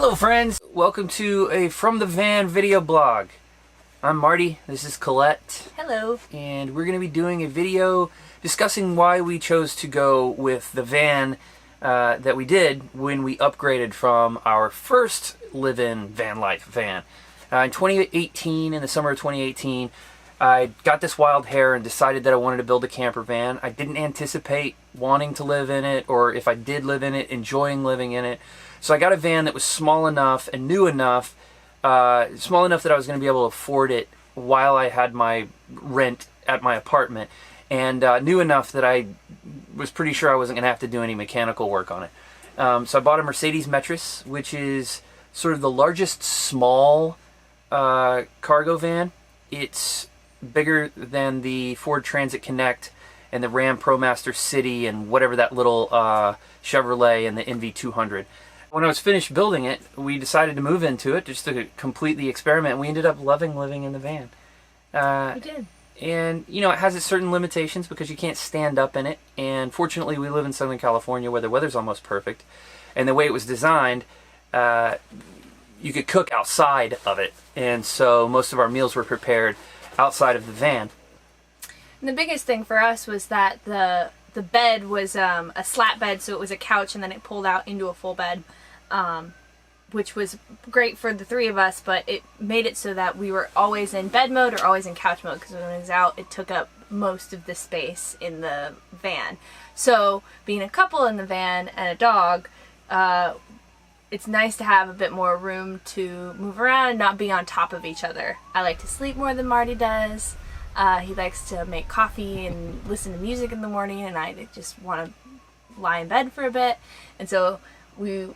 Hello friends, welcome to a From the Van video blog. I'm Marty, this is Colette. Hello. And we're going to be doing a video discussing why we chose to go with the van that we did when we upgraded from our first live-in van life van. In 2018, in the summer of 2018, I got this wild hair and decided that I wanted to build a camper van. I didn't anticipate wanting to live in it, or if I did live in it, enjoying living in it. So I got a van that was small enough and new enough, small enough that I was going to be able to afford it while I had my rent at my apartment, and new enough that I was pretty sure I wasn't going to have to do any mechanical work on it. So I bought a Mercedes Metris, which is sort of the largest small cargo van. It's bigger than the Ford Transit Connect and the Ram Promaster City and whatever that little Chevrolet and the NV200. When I was finished building it, we decided to move into it just to complete the experiment, and we ended up loving living in the van. We did. And, you know, it has its certain limitations because you can't stand up in it, and fortunately we live in Southern California where the weather's almost perfect, and the way it was designed, you could cook outside of it, and so most of our meals were prepared outside of the van. And the biggest thing for us was that the bed was a slat bed, so it was a couch and then it pulled out into a full bed, which was great for the three of us, but it made it so that we were always in bed mode or always in couch mode, because when it was out it took up most of the space in the van. So being a couple in the van and a dog, it's nice to have a bit more room to move around and not be on top of each other. I like to sleep more than Marty does. He likes to make coffee and listen to music in the morning, and I just want to lie in bed for a bit. And so we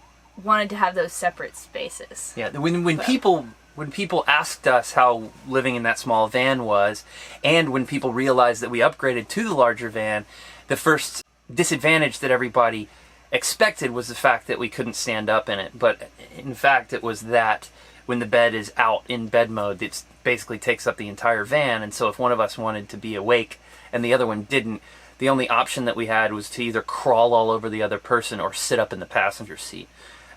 wanted to have those separate spaces. Yeah, when people asked us how living in that small van was, and when people realized that we upgraded to the larger van, the first disadvantage that everybody expected was the fact that we couldn't stand up in it. But in fact, it was that when the bed is out in bed mode, it basically takes up the entire van, and so if one of us wanted to be awake and the other one didn't, the only option that we had was to either crawl all over the other person or sit up in the passenger seat.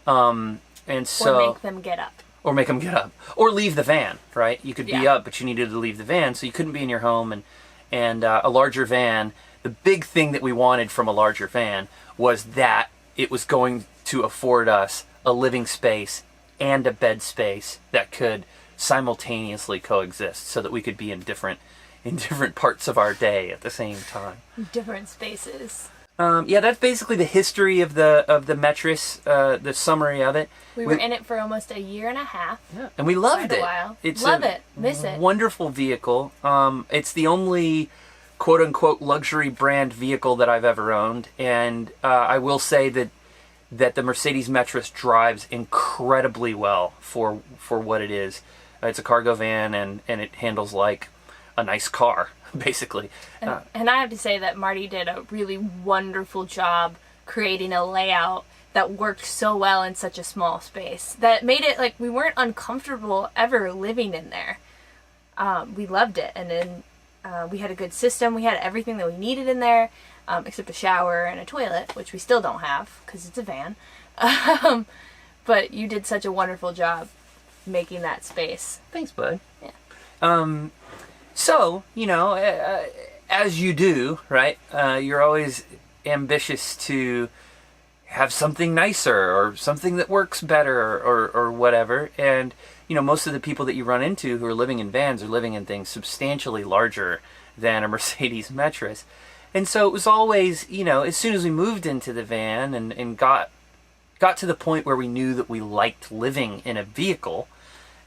And so, or make them get up. Or make them get up. Or leave the van, right? You could be up, but you needed to leave the van, so you couldn't be in your home. And a larger van, the big thing that we wanted from a larger van was that it was going to afford us a living space and a bed space that could simultaneously coexist, so that we could be in different parts of our day at the same time. Different spaces. Yeah, that's basically the history of the Metris, the summary of it. We were in it for almost a year and a half. Yeah, and we loved it. It's Love it. Miss it. Wonderful vehicle. It's the only quote-unquote luxury brand vehicle that I've ever owned, and I will say that the Mercedes Metris drives incredibly well for what it is. It's a cargo van, and it handles like a nice car, basically. And I have to say that Marty did a really wonderful job creating a layout that worked so well in such a small space, that made it like we weren't uncomfortable ever living in there. We loved it, and then we had a good system. We had everything that we needed in there, except a shower and a toilet, which we still don't have because it's a van. But you did such a wonderful job making that space. Thanks, bud. Yeah. So, you know, as you do, right, you're always ambitious to have something nicer or something that works better or whatever. And, you know, most of the people that you run into who are living in vans are living in things substantially larger than a Mercedes Metris. And so it was always, you know, as soon as we moved into the van and got to the point where we knew that we liked living in a vehicle,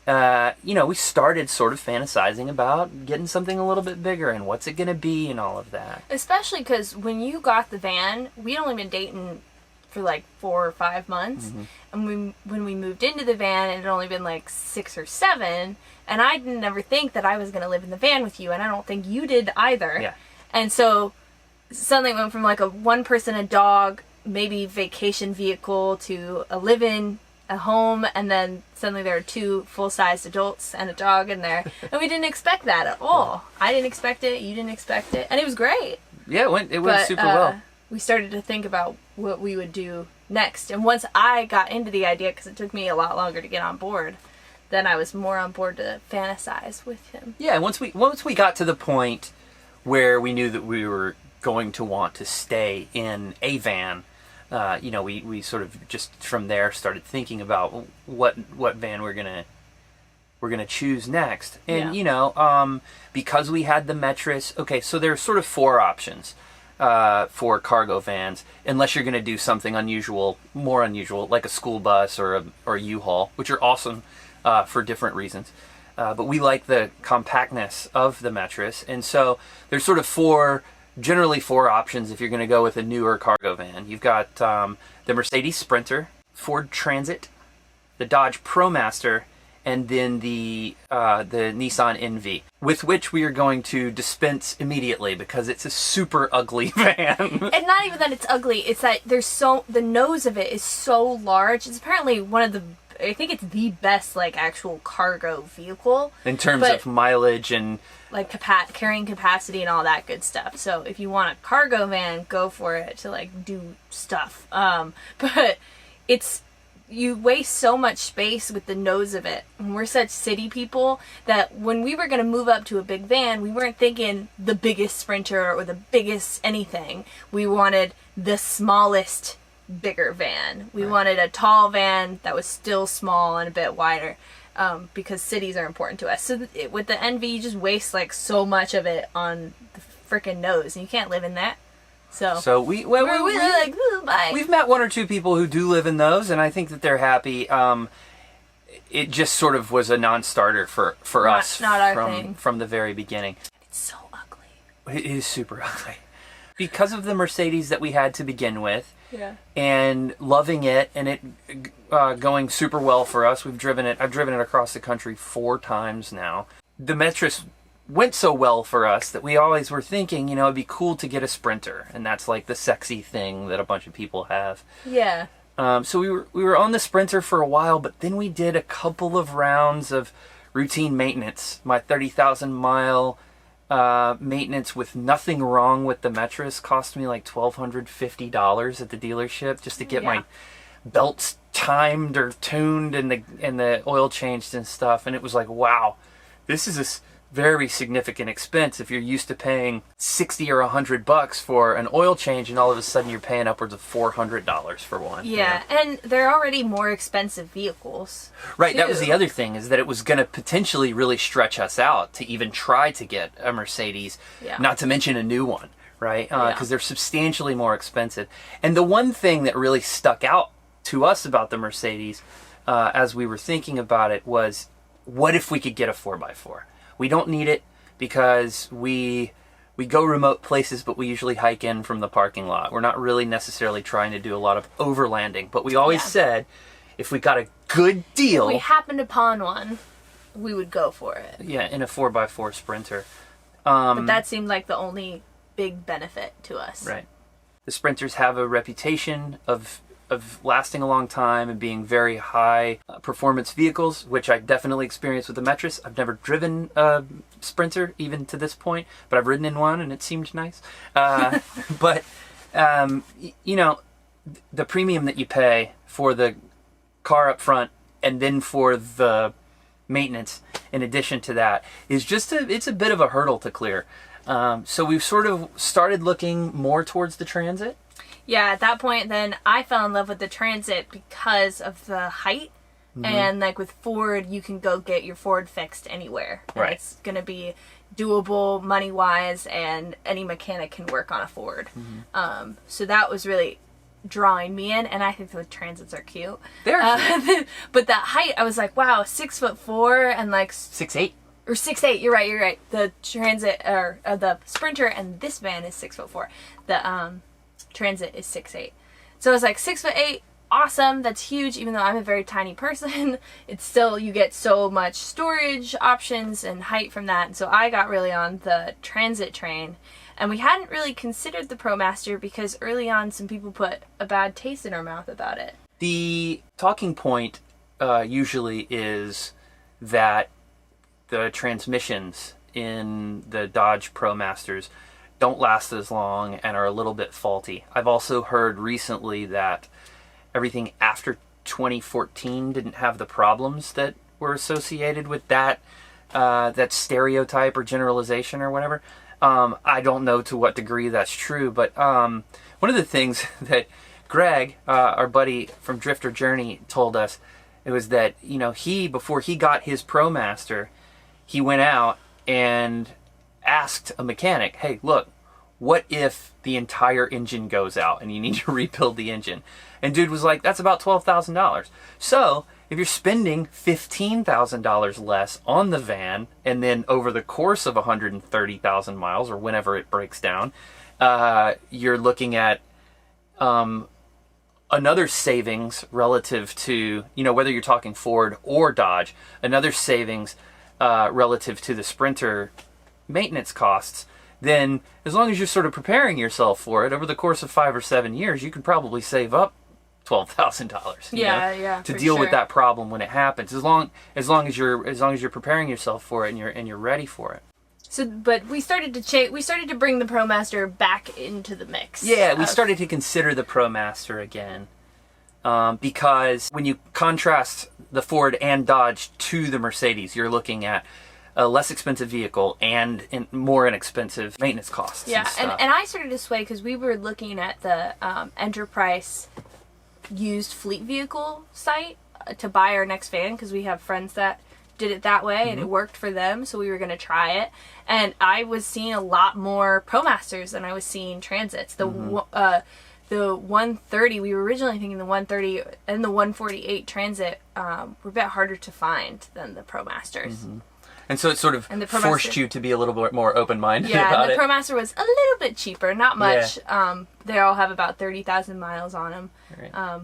you know, we started sort of fantasizing about getting something a little bit bigger and what's it going to be and all of that. Especially because when you got the van, we'd only been dating for like 4 or 5 months. Mm-hmm. And when we moved into the van, it had only been like 6 or 7. And I didn't ever think that I was going to live in the van with you. And I don't think you did either. Yeah. And so suddenly it went from like a one person, a dog, maybe vacation vehicle to a live-in, a home, and then suddenly there are 2 full-sized adults and a dog in there. And we didn't expect that at all. I didn't expect it. You didn't expect it. And it was great. Yeah, it went super well. we started to think about what we would do next. And once I got into the idea, because it took me a lot longer to get on board, then I was more on board to fantasize with him. Yeah, once we got to the point where we knew that we were going to want to stay in a van, you know, we sort of just from there started thinking about what van we're gonna choose next. And you know, because we had the Metris, okay, so there's sort of 4 options for cargo vans, unless you're gonna do something unusual, more unusual, like a school bus or a U-Haul, which are awesome for different reasons. But we like the compactness of the Metris, and so there's sort of generally four options if you're going to go with a newer cargo van. You've got the Mercedes Sprinter, Ford Transit, the Dodge Promaster, and then the Nissan NV, with which we are going to dispense immediately because it's a super ugly van. And not even that it's ugly, it's that the nose of it is so large. It's apparently I think it's the best, like, actual cargo vehicle. In terms of mileage and... like, carrying capacity and all that good stuff. So, if you want a cargo van, go for it to, like, do stuff. But you waste so much space with the nose of it. And we're such city people that when we were going to move up to a big van, we weren't thinking the biggest Sprinter or the biggest anything. We wanted the smallest bigger van. We wanted a tall van that was still small and a bit wider, because cities are important to us. So with the NV, you just waste like so much of it on the freaking nose, and you can't live in that. So we've met one or two people who do live in those, and I think that they're happy. It just sort of was a non-starter for us from the very beginning. It's so ugly. It is super ugly. Because of the Mercedes that we had to begin with, and loving it, and it going super well for us. I've driven it across the country 4 times now. The Metris went so well for us that we always were thinking, you know, it'd be cool to get a Sprinter, and that's like the sexy thing that a bunch of people have. Yeah. So we were on the Sprinter for a while, but then we did a couple of rounds of routine maintenance. My 30,000 mile maintenance with nothing wrong with the Metris cost me like $1,250 at the dealership just to get my belts timed or tuned and the oil changed and stuff. And it was like, wow, this is a very significant expense if you're used to paying $60 or $100 for an oil change, and all of a sudden you're paying upwards of $400 for one. Yeah, you know? And they're already more expensive vehicles. Right, too. That was the other thing, is that it was going to potentially really stretch us out to even try to get a Mercedes, not to mention a new one, right? Because they're substantially more expensive. And the one thing that really stuck out to us about the Mercedes as we were thinking about it was, what if we could get a 4x4? We don't need it because we go remote places, but we usually hike in from the parking lot. We're not really necessarily trying to do a lot of overlanding, but we always said if we got a good deal... if we happened upon one, we would go for it. Yeah, in a 4x4 Sprinter. But that seemed like the only big benefit to us. Right. The Sprinters have a reputation of lasting a long time and being very high performance vehicles, which I definitely experienced with the Metris. I've never driven a Sprinter even to this point, but I've ridden in one and it seemed nice. But you know, the premium that you pay for the car up front and then for the maintenance in addition to that is just it's a bit of a hurdle to clear. So we've sort of started looking more towards the Transit. Yeah, at that point, then I fell in love with the Transit because of the height. Mm-hmm. And like with Ford, you can go get your Ford fixed anywhere. And it's going to be doable money-wise, and any mechanic can work on a Ford. Mm-hmm. So that was really drawing me in, and I think the Transits are cute. They're cute. But that height, I was like, wow, 6'4" and like 6'8". Or 6'8", you're right. The Transit, or the Sprinter, and this van is 6'4". The Transit is 6'8". So I was like, 6'8", awesome, that's huge. Even though I'm a very tiny person, it's still, you get so much storage options and height from that. And so I got really on the Transit train. And we hadn't really considered the Promaster because early on some people put a bad taste in our mouth about it. The talking point usually is that the transmissions in the Dodge Promasters don't last as long and are a little bit faulty. I've also heard recently that everything after 2014 didn't have the problems that were associated with that that stereotype or generalization or whatever. I don't know to what degree that's true, but one of the things that Greg, our buddy from Drifter Journey, told us, it was that, you know, before he got his Promaster, he went out and asked a mechanic, hey, look, what if the entire engine goes out and you need to rebuild the engine? And dude was like, that's about $12,000. So if you're spending $15,000 less on the van, and then over the course of 130,000 miles or whenever it breaks down, you're looking at another savings relative to, you know, whether you're talking Ford or Dodge, another savings relative to the Sprinter maintenance costs, then as long as you're sort of preparing yourself for it over the course of 5 or 7 years, you could probably save up $12,000. Yeah, to deal with that problem when it happens. As long as you're preparing yourself for it and you're ready for it. So, but we started to bring the Promaster back into the mix. Yeah, we started to consider the Promaster again, because when you contrast the Ford and Dodge to the Mercedes, you're looking at a less expensive vehicle and more inexpensive maintenance costs. Yeah, and I started to sway because we were looking at the Enterprise used fleet vehicle site to buy our next van, because we have friends that did it that way and it worked for them, so we were going to try it. And I was seeing a lot more Promasters than I was seeing Transits. The 130, we were originally thinking the 130 and the 148 Transit were a bit harder to find than the Promasters. And so it sort of forced you to be a little bit more open-minded about it. Yeah, the Promaster was a little bit cheaper, not much. Yeah. They all have about 30,000 miles on them. Right.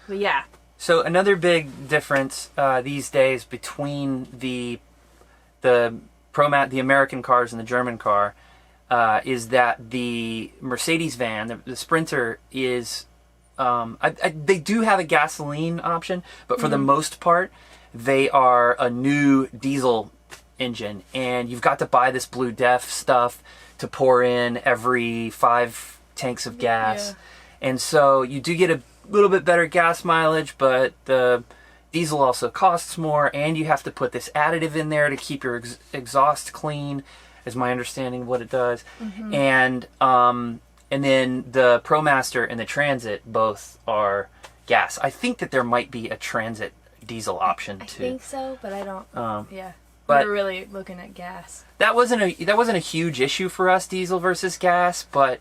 But yeah. So another big difference these days between the American cars and the German car is that the Mercedes van, the Sprinter, is they do have a gasoline option, but for the most part, they are a new diesel engine, and you've got to buy this Blue Def stuff to pour in every 5 tanks of gas. Yeah. And so you do get a little bit better gas mileage, but the diesel also costs more, and you have to put this additive in there to keep your exhaust clean, is my understanding of what it does. And then the Promaster and the Transit both are gas. I think that there might be a Transit diesel option too. I think so, but I don't. Yeah. But we were really looking at gas. That wasn't a huge issue for us, diesel versus gas, but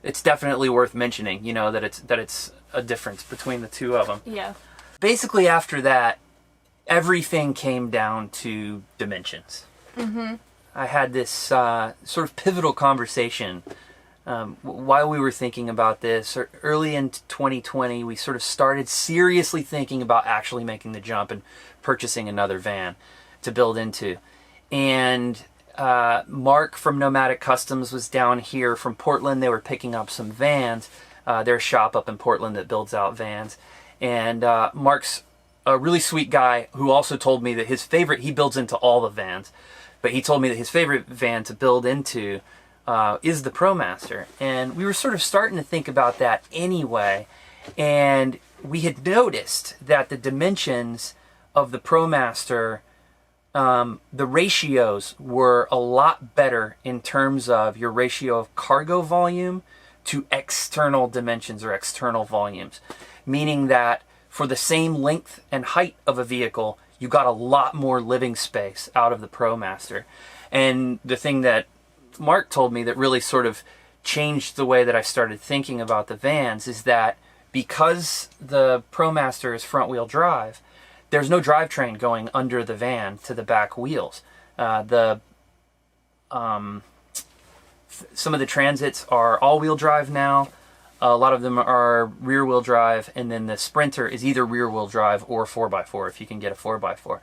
it's definitely worth mentioning, you know, that it's a difference between the two of them. Yeah. Basically, after that, everything came down to dimensions. I had this sort of pivotal conversation while we were thinking about this. Early in 2020, we sort of started seriously thinking about actually making the jump and purchasing another van to build into. And Mark from Nomadic Customs was down here from Portland. They were picking up some vans. Their shop up in Portland that builds out vans. And Mark's a really sweet guy who also told me that his favorite, he builds into all the vans, but he told me that his favorite van to build into is the Promaster. And we were sort of starting to think about that anyway. And we had noticed that the dimensions of the Promaster, the ratios were a lot better in terms of your ratio of cargo volume to external dimensions or external volumes. Meaning that for the same length and height of a vehicle, you got a lot more living space out of the Promaster. And the thing that Mark told me that really sort of changed the way that I started thinking about the vans is that because the Promaster is front-wheel drive, there's no drivetrain going under the van to the back wheels. Some of the Transits are all-wheel drive now. A lot of them are rear-wheel drive, and then the Sprinter is either rear-wheel drive or 4x4 if you can get a 4x4.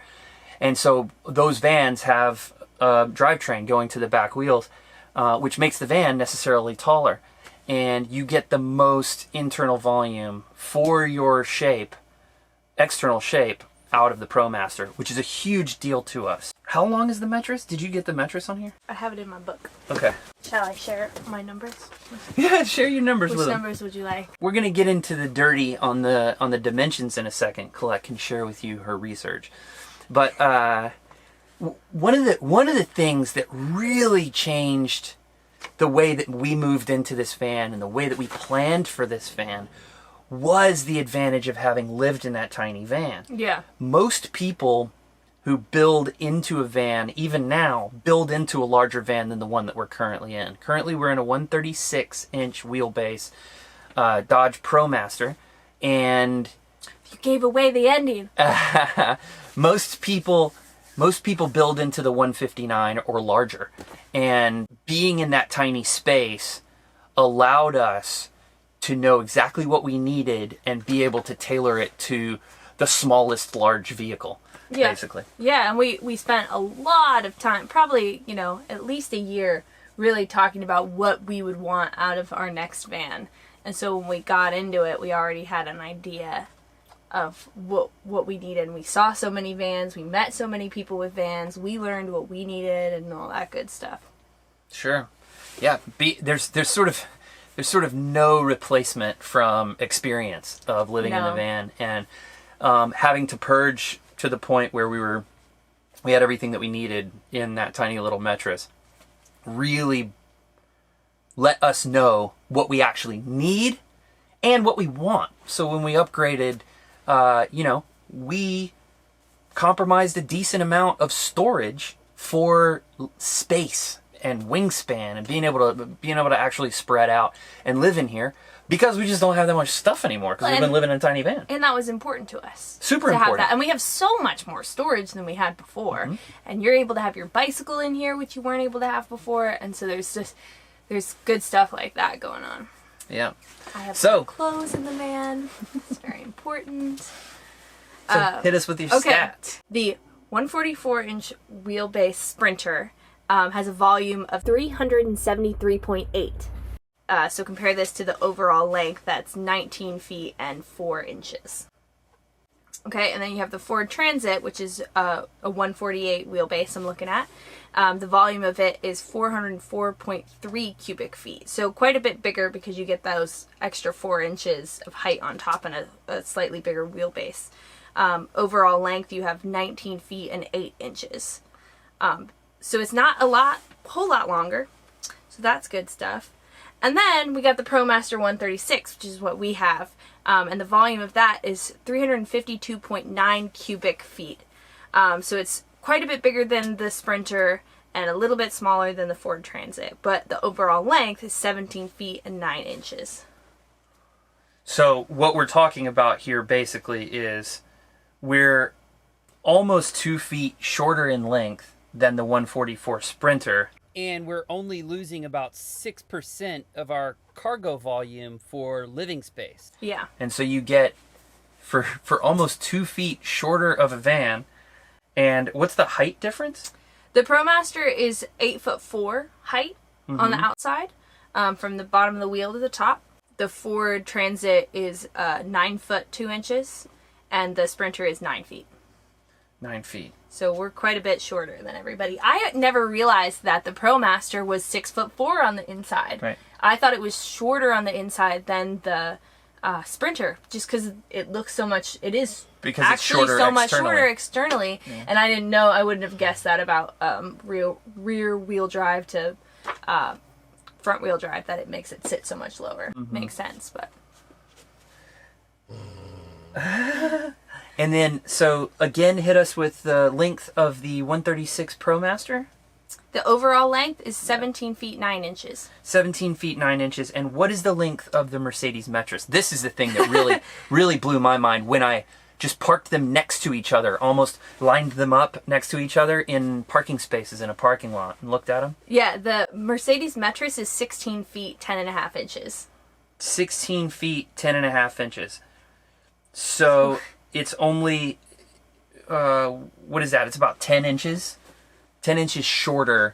And so those vans have a drivetrain going to the back wheels, which makes the van necessarily taller. And you get the most internal volume for your shape, external shape, out of the Promaster, which is a huge deal to us. How long is the Metris? Did you get the Metris on here? I have it in my book. Okay. Shall I share my numbers? Yeah, share your numbers with them. Which numbers would you like? We're gonna get into the dirty on the dimensions in a second. Colette can share with you her research, but one of the things that really changed the way that we moved into this van and the way that we planned for this van was the advantage of having lived in that tiny van. Yeah. Most people who build into a van, even now, build into a larger van than the one that we're currently in. Currently, we're in a 136-inch wheelbase Dodge Promaster, and you gave away the ending. most people build into the 159 or larger, and being in that tiny space allowed us to know exactly what we needed and be able to tailor it to the smallest large vehicle. Yeah. Basically. Yeah, and we spent a lot of time, probably, at least a year, really talking about what we would want out of our next van. And so when we got into it, we already had an idea of what we needed. And we saw so many vans, we met so many people with vans, we learned what we needed and all that good stuff. Sure. Yeah, there's sort of no replacement from experience of living in the van, and having to purge to the point where we had everything that we needed in that tiny little Metris really let us know what we actually need and what we want. So when we upgraded, we compromised a decent amount of storage for space and wingspan and being able to actually spread out and live in here, because we just don't have that much stuff anymore because we've been living in a tiny van. And that was important to us. Super to important. Have that. And we have so much more storage than we had before. Mm-hmm. And you're able to have your bicycle in here, which you weren't able to have before. And so there's good stuff like that going on. Yeah. I have some clothes in the van. It's very important. So hit us with your stats. The 144-inch wheelbase Sprinter has a volume of 373.8. So compare this to the overall length, that's 19 feet and 4 inches. Okay, and then you have the Ford Transit, which is a 148 wheelbase I'm looking at. The volume of it is 404.3 cubic feet. So quite a bit bigger because you get those extra 4 inches of height on top and a slightly bigger wheelbase. Overall length, you have 19 feet and 8 inches. So it's not a whole lot longer. So that's good stuff. And then we got the Promaster 136, which is what we have. And the volume of that is 352.9 cubic feet. So it's quite a bit bigger than the Sprinter and a little bit smaller than the Ford Transit. But the overall length is 17 feet and 9 inches. So what we're talking about here basically is we're almost 2 feet shorter in length than the 144 Sprinter. And we're only losing about 6% of our cargo volume for living space. Yeah. And so you get, for almost 2 feet shorter of a van. And what's the height difference? The Promaster is 8'4" height on the outside, from the bottom of the wheel to the top. The Ford Transit is 9 foot 2 inches, and the Sprinter is 9 feet. 9 feet. So we're quite a bit shorter than everybody. I never realized that the Promaster was 6'4" on the inside. Right. I thought it was shorter on the inside than the Sprinter, just because it looks so much. It is because actually it's so much shorter externally, and I didn't know. I wouldn't have guessed that about rear wheel drive to front wheel drive, that it makes it sit so much lower. Makes sense, but. And then, so again, hit us with the length of the 136 Promaster. The overall length is 17 feet 9 inches. 17 feet 9 inches. And what is the length of the Mercedes Metris? This is the thing that really blew my mind when I just parked them next to each other, almost lined them up next to each other in parking spaces in a parking lot and looked at them. Yeah, the Mercedes Metris is 16 feet 10.5 inches. 16 feet 10.5 inches. So it's only, what is that? It's about 10 inches. 10 inches shorter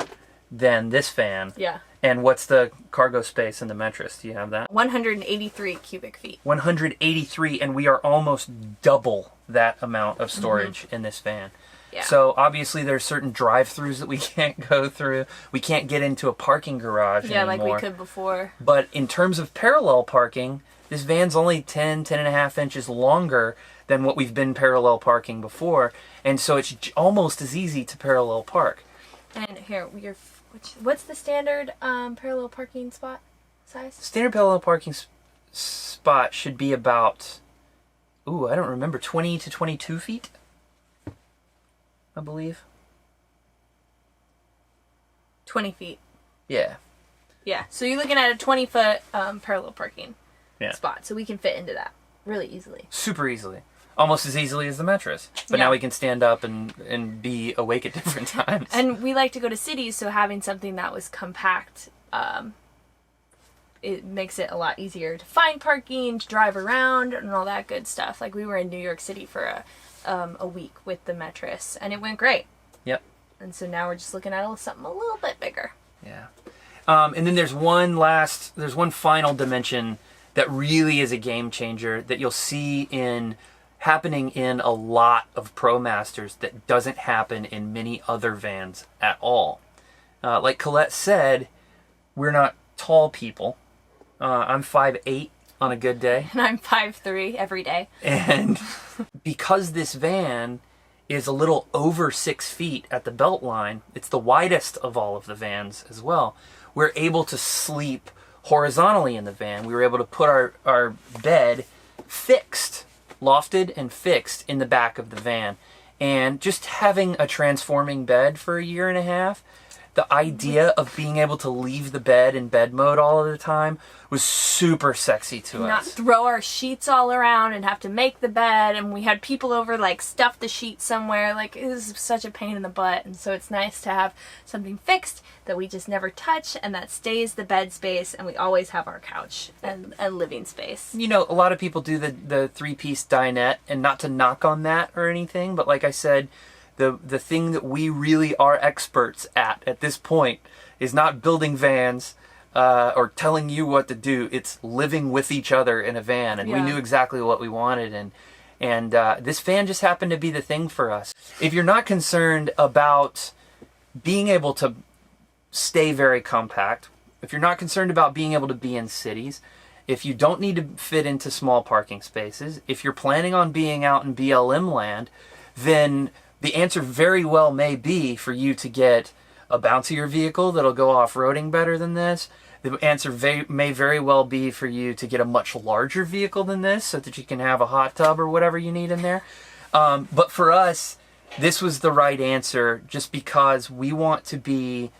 than this van. Yeah. And what's the cargo space in the Metris? Do you have that? 183 cubic feet. 183, and we are almost double that amount of storage in this van. Yeah. So obviously there's certain drive-throughs that we can't go through. We can't get into a parking garage anymore. like we could before. But in terms of parallel parking, this van's only 10.5 inches longer than what we've been parallel parking before. And so it's almost as easy to parallel park. And here, what's the standard parallel parking spot size? Standard parallel parking spot should be about, I don't remember, 20 to 22 feet, I believe. 20 feet. Yeah. Yeah, so you're looking at a 20-foot parallel parking Yeah. spot, so we can fit into that really easily. Super easily. Almost as easily as the Metris. But now we can stand up and be awake at different times. And we like to go to cities, so having something that was compact, it makes it a lot easier to find parking, to drive around, and all that good stuff. Like, we were in New York City for a week with the Metris, and it went great. Yep. And so now we're just looking at something a little bit bigger. Yeah. And then there's one final dimension that really is a game changer that you'll see happening in a lot of Promasters that doesn't happen in many other vans at all. Like Colette said, we're not tall people. I'm 5'8" on a good day. And I'm 5'3" every day. And because this van is a little over 6 feet at the belt line, it's the widest of all of the vans as well, we're able to sleep horizontally in the van. We were able to put our bed fixed, lofted and fixed in the back of the van. And just having a transforming bed for a year and a half, the idea of being able to leave the bed in bed mode all of the time was super sexy to us. Not throw our sheets all around and have to make the bed, and we had people over, like, stuff the sheet somewhere. Like, it was such a pain in the butt, and so it's nice to have something fixed that we just never touch, and that stays the bed space, and we always have our couch and living space. You know, a lot of people do the three-piece dinette, and not to knock on that or anything, but like I said, the thing that we really are experts at this point is not building vans or telling you what to do. It's living with each other in a van, and we knew exactly what we wanted, and this van just happened to be the thing for us. If you're not concerned about being able to stay very compact, if you're not concerned about being able to be in cities, if you don't need to fit into small parking spaces, if you're planning on being out in BLM land, then the answer very well may be for you to get a bouncier vehicle that'll go off-roading better than this. The answer may very well be for you to get a much larger vehicle than this so that you can have a hot tub or whatever you need in there. But for us, this was the right answer just because we want to be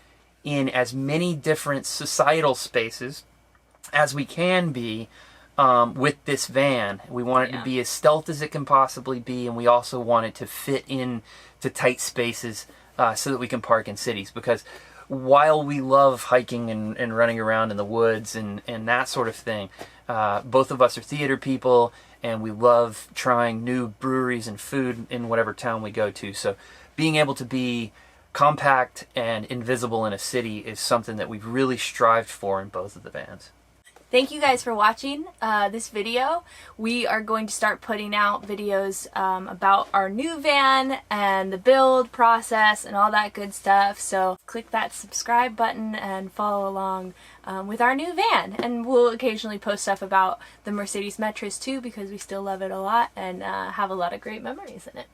in as many different societal spaces as we can be with this van. We want it to be as stealth as it can possibly be, and we also want it to fit in to tight spaces so that we can park in cities. Because while we love hiking and running around in the woods and that sort of thing, both of us are theater people, and we love trying new breweries and food in whatever town we go to. So being able to be compact and invisible in a city is something that we've really strived for in both of the vans. Thank you guys for watching this video. We are going to start putting out videos about our new van and the build process and all that good stuff. So click that subscribe button and follow along with our new van. And we'll occasionally post stuff about the Mercedes Metris too, because we still love it a lot and have a lot of great memories in it.